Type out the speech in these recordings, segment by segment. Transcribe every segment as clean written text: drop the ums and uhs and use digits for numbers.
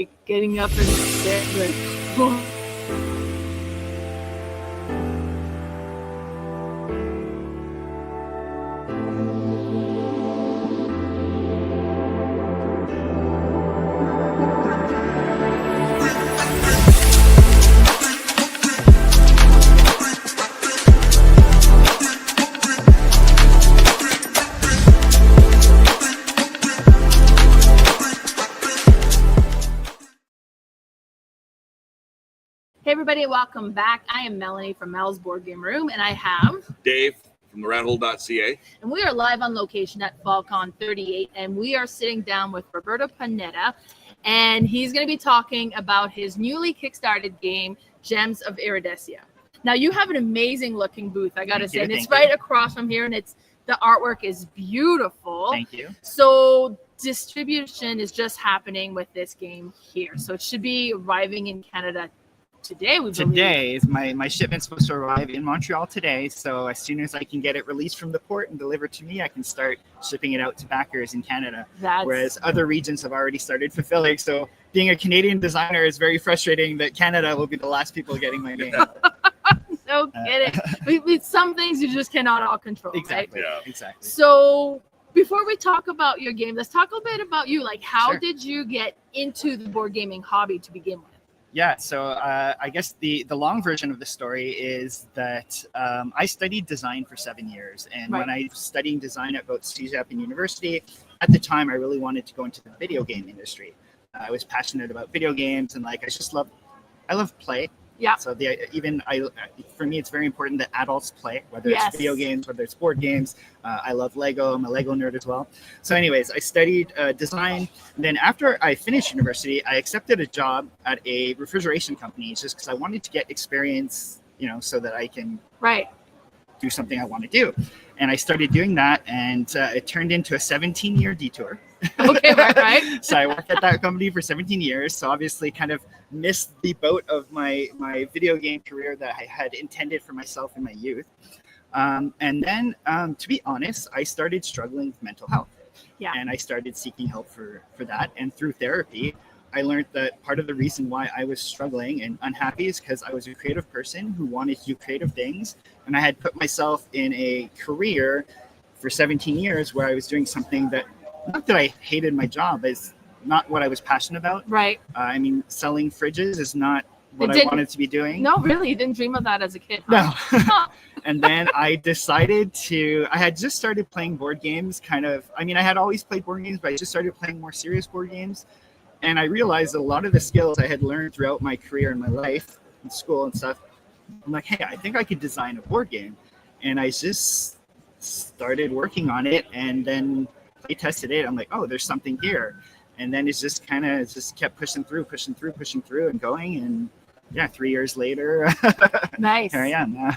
like getting up and like, Hey everybody, welcome back. I am Melanie from Mel's Board Game Room, and I have Dave from theroundhole.ca. And we are live on location at FallCon 38, and we are sitting down with Roberto Panetta, and he's going to be talking about his newly kickstarted game, Gems of Iridescia. Now, you have an amazing looking booth, I got to say, and it's right across from here, and the artwork is beautiful. Thank you. So distribution is just happening with this game here, so it should be arriving in Canada today. Today is my shipment's supposed to arrive in Montreal today, so as soon as I can get it released from the port and delivered to me, I can start shipping it out to backers in Canada. Whereas other regions have already started fulfilling. So being a Canadian designer is very frustrating that Canada will be the last people getting my game. No kidding. With some things you just cannot all control. Exactly. Right? Yeah. Exactly. So before we talk about your game, let's talk a bit about you. Like, how Sure. did you get into the board gaming hobby to begin with? Yeah, so I guess the long version of the story is that I studied design for 7 years. And when I was studying design at both CEGEP and university, at the time, I really wanted to go into the video game industry. I was passionate about video games and I love play. Yeah. So for me, it's very important that adults play, whether it's video games, whether it's board games. I love Lego. I'm a Lego nerd as well. So anyways, I studied design. And then after I finished university, I accepted a job at a refrigeration company just because I wanted to get experience, so that I can do something I want to do. And I started doing that, and it turned into a 17-year detour. Okay, right. So I worked at that company for 17 years. So obviously kind of missed the boat of my video game career that I had intended for myself in my youth. And then, to be honest, I started struggling with mental health. Yeah. And I started seeking help for that. And through therapy, I learned that part of the reason why I was struggling and unhappy is because I was a creative person who wanted to do creative things. And I had put myself in a career for 17 years where I was doing something that, not that I hated my job, is not what I was passionate about. Right. I mean, selling fridges is not what I wanted to be doing. No, really? You didn't dream of that as a kid? Huh? No. And then I decided I had just started playing board games I had always played board games, but I just started playing more serious board games. And I realized a lot of the skills I had learned throughout my career and my life in school and stuff, I'm like, hey, I think I could design a board game. And I just started working on it, and then I tested it. I'm like, oh, there's something here. And then it's just kept pushing through and going. And yeah, 3 years later, nice. Here I am.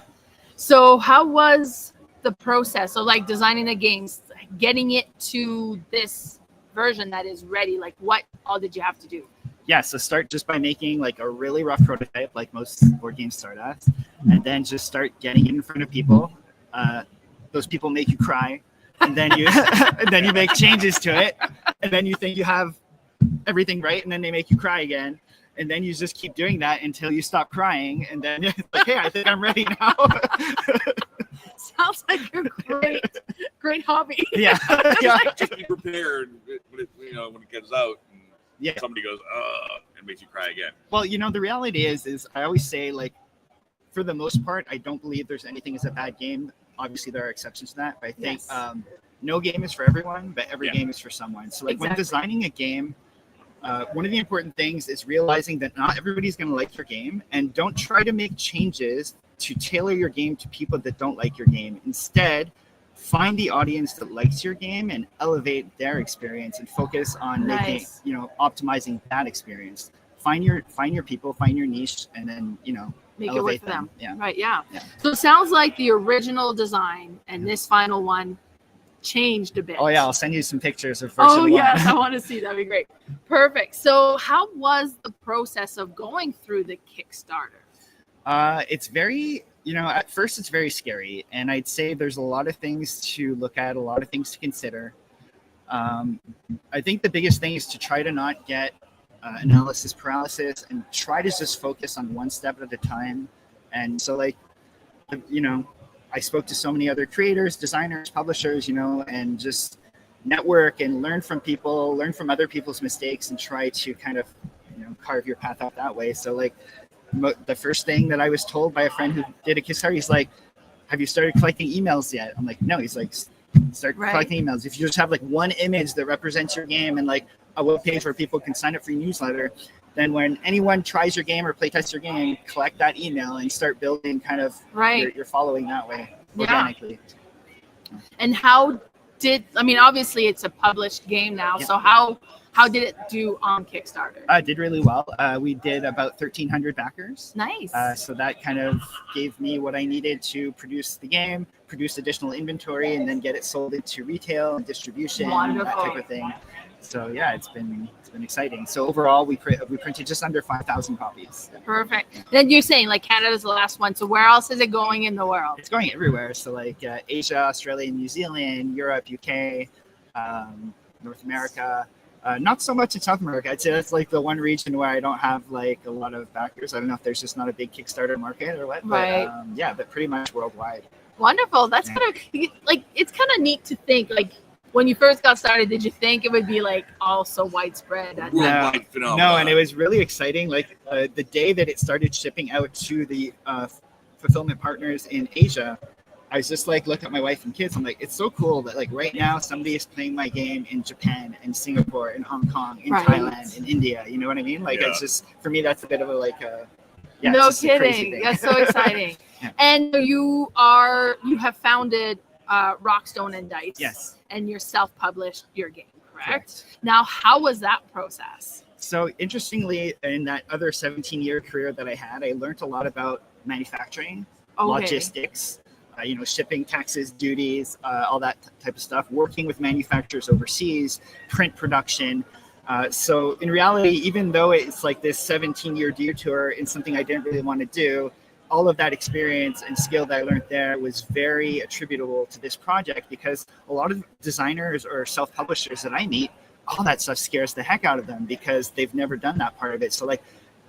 So how was the process? So like designing the games, getting it to this version that is ready, like what all did you have to do? Yeah, so start just by making like a really rough prototype, like most board games start as, and then just start getting it in front of people. Those people make you cry, and then you and then you make changes to it, and then you think you have everything right, and then they make you cry again, and then you just keep doing that until you stop crying, and then it's like, hey, I think I'm ready now. Sounds like a great hobby. Yeah. Just be prepared when it gets out. And somebody goes, and makes you cry again. Well, the reality is I always say, like, for the most part, I don't believe there's anything as a bad game. Obviously, there are exceptions to that, but I think no game is for everyone, but every game is for someone. So, like, when designing a game, one of the important things is realizing that not everybody's going to like your game, and don't try to make changes to tailor your game to people that don't like your game. Instead, find the audience that likes your game and elevate their experience and focus on making, optimizing that experience. Find your people, find your niche, and then, make it work for them. Yeah. Right. Yeah. So it sounds like the original design and this final one changed a bit. Oh yeah, I'll send you some pictures of version 1. Oh yes, I want to see. That'd be great. Perfect. So how was the process of going through the Kickstarter? It's very, at first it's very scary, and I'd say there's a lot of things to look at, a lot of things to consider. I think the biggest thing is to try to not get analysis paralysis and try to just focus on one step at a time. And so like, you know, I spoke to so many other creators, designers, publishers, you know, and just network and learn from people, learn from other people's mistakes, and try to kind of, you know, carve your path out that way. So like the first thing that I was told by a friend who did a Kickstarter, he's like, have you started collecting emails yet? I'm like, no. He's like, start collecting emails. If you just have like one image that represents your game and like a web page where people can sign up for your newsletter, then when anyone tries your game or playtests your game, collect that email and start building kind of your following that way organically. Yeah. And how did, I mean, obviously it's a published game now. Yeah. So how did it do on Kickstarter? It did really well. We did about 1,300 backers. Nice. So that kind of gave me what I needed to produce the game, produce additional inventory, and then get it sold into retail and distribution, and that type of thing. So yeah, it's been exciting. So overall, we printed just under 5,000 copies. Perfect. Then you're saying like Canada's the last one. So where else is it going in the world? It's going everywhere. So like Asia, Australia, New Zealand, Europe, UK, North America. Not so much in South America. I'd say that's like the one region where I don't have like a lot of backers. I don't know if there's just not a big Kickstarter market or what. Right. But yeah, but pretty much worldwide. Wonderful. That's kind of like, it's kind of neat to think like, when you first got started, did you think it would be like all so widespread? No, and it was really exciting. Like the day that it started shipping out to the fulfillment partners in Asia, I was just like, look at my wife and kids. I'm like, it's so cool that like right now somebody is playing my game in Japan, in Singapore, in Hong Kong, in Thailand, in India. You know what I mean? Like it's just, for me, that's a bit of a like no kidding. That's so exciting. And you have founded Rockstone and Dice. Yes. And you're self-published your game, correct? Now, how was that process? So interestingly, in that other 17-year career that I had, I learned a lot about manufacturing, logistics, you know, shipping, taxes, duties, all that type of stuff, working with manufacturers overseas, print production. So in reality, even though it's like this 17-year detour in something I didn't really want to do, all of that experience and skill that I learned there was very attributable to this project, because a lot of designers or self-publishers that I meet, all that stuff scares the heck out of them because they've never done that part of it. So like,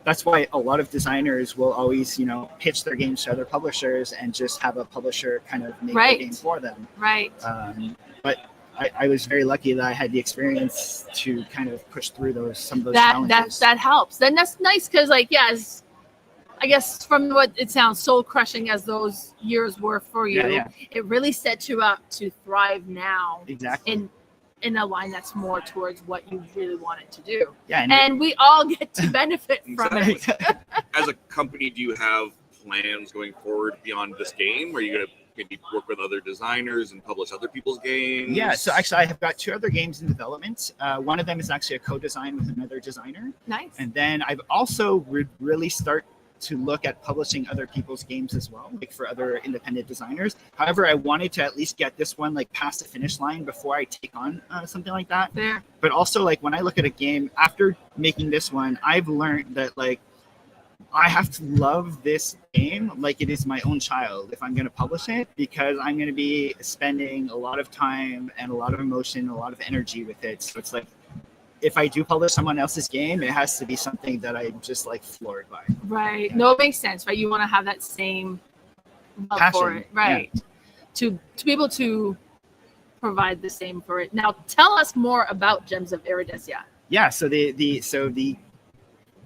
that's why a lot of designers will always, you know, pitch their games to other publishers and just have a publisher kind of make the game for them. Right. But I was very lucky that I had the experience to kind of push through some of those challenges. That helps. Then that's nice because like, I guess from what it sounds soul crushing as those years were for you, it really set you up to thrive now. Exactly. In a line that's more towards what you really wanted to do. Yeah. And we all get to benefit from it. As a company, do you have plans going forward beyond this game? Are you going to maybe work with other designers and publish other people's games? Yeah, so actually I have got 2 other games in development. One of them is actually a co-design with another designer. Nice. And then I've also really start to look at publishing other people's games as well, like for other independent designers. However, I wanted to at least get this one like past the finish line before I take on something like that. Fair. But also like when I look at a game after making this one, I've learned that like I have to love this game like it is my own child if I'm going to publish it, because I'm going to be spending a lot of time and a lot of emotion, a lot of energy with it. So it's like, if I do publish someone else's game, it has to be something that I'm just like floored by. Right. No, it makes sense, right? You want to have that same love passion for it, right? Yeah. To be able to provide the same for it. Now, tell us more about Gems of Iridescia. Yeah. So the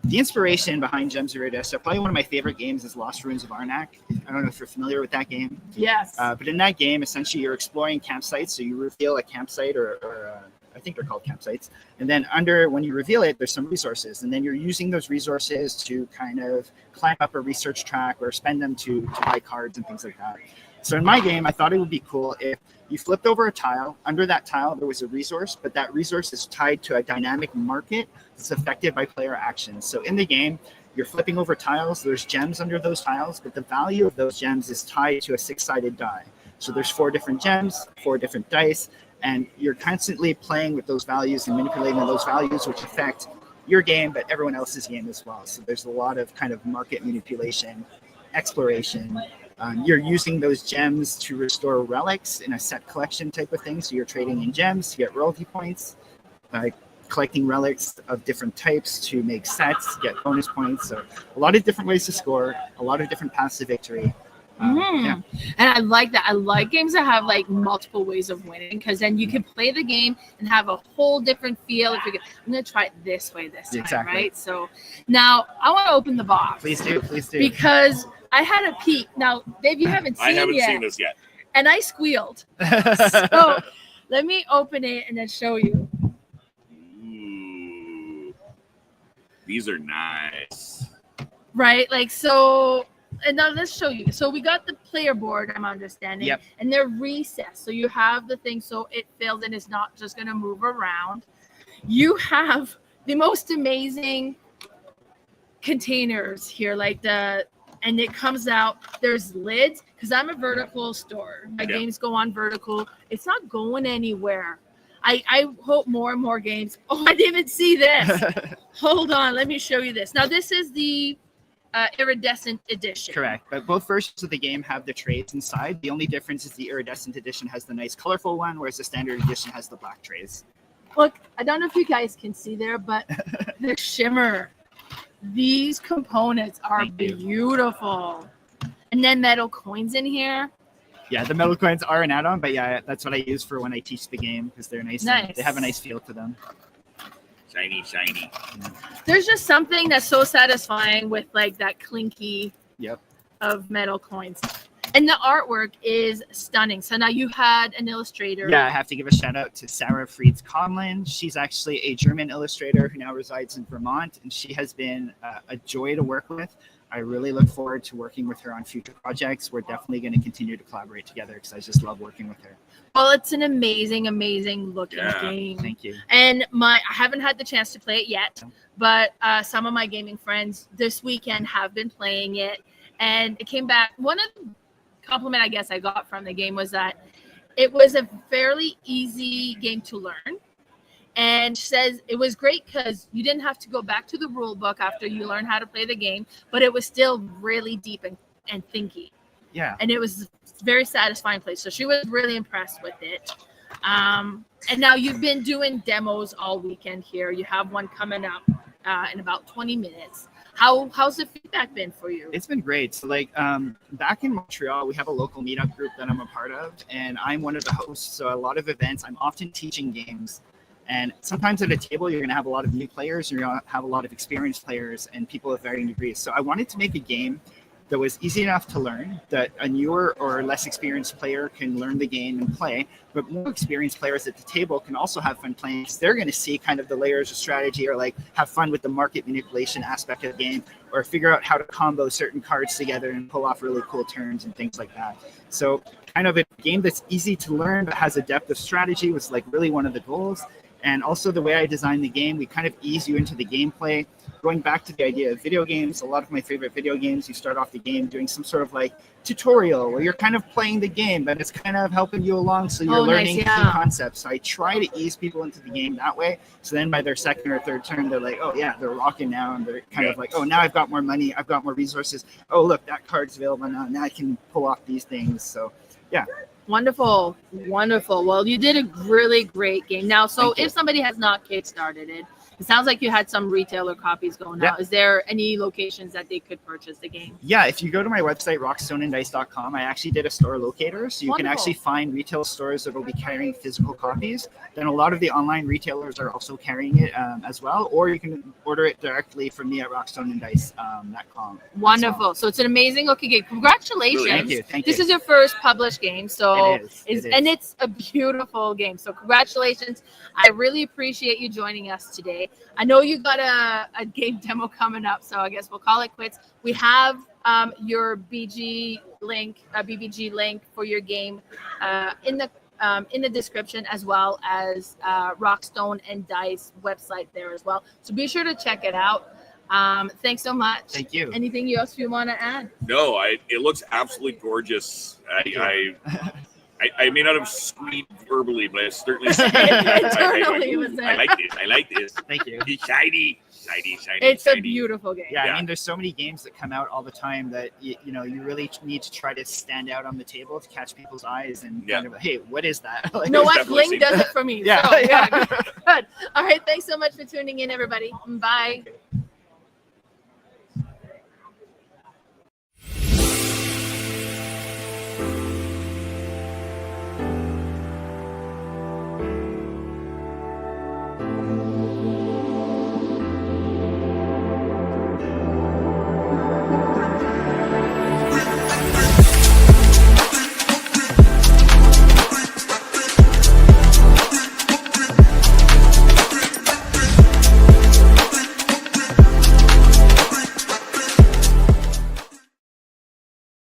inspiration behind Gems of Iridescia, probably one of my favorite games, is Lost Ruins of Arnak. I don't know if you're familiar with that game. Yes. But in that game, essentially, you're exploring campsites. So you reveal a campsite or I think they're called campsites. And then when you reveal it, there's some resources. And then you're using those resources to kind of climb up a research track or spend them to buy cards and things like that. So in my game, I thought it would be cool if you flipped over a tile. Under that tile, there was a resource, but that resource is tied to a dynamic market that's affected by player actions. So in the game, you're flipping over tiles. There's gems under those tiles, but the value of those gems is tied to a 6-sided die. So there's 4 different gems, 4 different dice, and you're constantly playing with those values and manipulating those values, which affect your game, but everyone else's game as well. So there's a lot of kind of market manipulation, exploration. You're using those gems to restore relics in a set collection type of thing. So you're trading in gems to get royalty points. collecting relics of different types to make sets, get bonus points. So a lot of different ways to score, a lot of different paths to victory. Yeah. And I like that. I like games that have like multiple ways of winning, because then you can play the game and have a whole different feel. If you get, I'm going to try it this way this time, right? So now I want to open the box. Please do. Because I had a peek. Now, Dave, you haven't seen seen this yet. And I squealed. So let me open it and then show you. Ooh, these are nice. Right? Like, so... And now let's show you. So we got the player board, I'm understanding. Yep. And they're recessed. So you have the thing so it fills and it's not just going to move around. You have the most amazing containers here, and it comes out. There's lids, because I'm a vertical store. My games go on vertical. It's not going anywhere. I hope more and more games. Oh, I didn't even see this. Hold on. Let me show you this. Now, this is the iridescent edition. Correct, but both versions of the game have the trays inside. The only difference is the iridescent edition has the nice colorful one, whereas the standard edition has the black trays. Look, I don't know if you guys can see there, but the shimmer. These components are beautiful. And then metal coins in here. Yeah, the metal coins are an add-on, but yeah, that's what I use for when I teach the game, because they're nice. They have a nice feel to them. Shiny. There's just something that's so satisfying with like that clinky of metal coins. And the artwork is stunning. So now you had an illustrator. Yeah, I have to give a shout out to Sarah Frieds Conlin. She's actually a German illustrator who now resides in Vermont, and she has been a joy to work with. I really look forward to working with her on future projects. We're definitely going to continue to collaborate together, because I just love working with her. Well, it's an amazing looking game. Thank you. And I haven't had the chance to play it yet, but some of my gaming friends this weekend have been playing it, and it came back. One of the compliment I guess I got from the game was that it was a fairly easy game to learn. And she says it was great because you didn't have to go back to the rule book after you learn how to play the game, but it was still really deep and thinky. Yeah. And it was very satisfying play. So she was really impressed with it. And now you've been doing demos all weekend here. You have one coming up in about 20 minutes. How's the feedback been for you? It's been great. So back in Montreal, we have a local meetup group that I'm a part of, and I'm one of the hosts. So a lot of events, I'm often teaching games. And sometimes at a table, you're going to have a lot of new players, you're going to have a lot of experienced players and people of varying degrees. So I wanted to make a game that was easy enough to learn, that a newer or less experienced player can learn the game and play, but more experienced players at the table can also have fun playing, because they're going to see kind of the layers of strategy, or like have fun with the market manipulation aspect of the game, or figure out how to combo certain cards together and pull off really cool turns and things like that. So kind of a game that's easy to learn but has a depth of strategy was like really one of the goals. And also the way I designed the game, we kind of ease you into the gameplay. Going back to the idea of video games, a lot of my favorite video games, you start off the game doing some sort of like tutorial where you're kind of playing the game, but it's kind of helping you along, so you're learning key concepts. So I try to ease people into the game that way. So then by their second or third turn, they're like, oh yeah, they're rocking now, and they're kind of like, oh, now I've got more money, I've got more resources. Oh, look, that card's available now. Now I can pull off these things. So yeah. Wonderful. Well, you did a really great game. Now, so if somebody has not kickstarted it, it sounds like you had some retailer copies going out. Is there any locations that they could purchase the game? Yeah, if you go to my website, rockstoneanddice.com, I actually did a store locator, so you can actually find retail stores that will be carrying physical copies. Then a lot of the online retailers are also carrying it as well, or you can order it directly from me at rockstoneanddice.com. Wonderful. Well. So it's an amazing looking game. Congratulations. Really? Thank you. This is your first published game, so it is. And it's a beautiful game. So congratulations. I really appreciate you joining us today. I know you got a game demo coming up, so I guess we'll call it quits. We have your BBG link for your game in the description, as well as Rockstone and Dice website there as well. So be sure to check it out. Thanks so much. Thank you. Anything else you want to add? No, it looks absolutely gorgeous. I may not have screamed verbally, but I certainly Internally, I like this. Thank you. It's shiny. shiny. It's a shiny. beautiful game. Yeah, Yeah. I mean, there's so many games that come out all the time that you really need to try to stand out on the table to catch people's eyes and kind of, hey, what is that? Like, You know what? definitely Bling does it for me. Yeah, So, yeah. good. All right. Thanks so much for tuning in, everybody. Bye.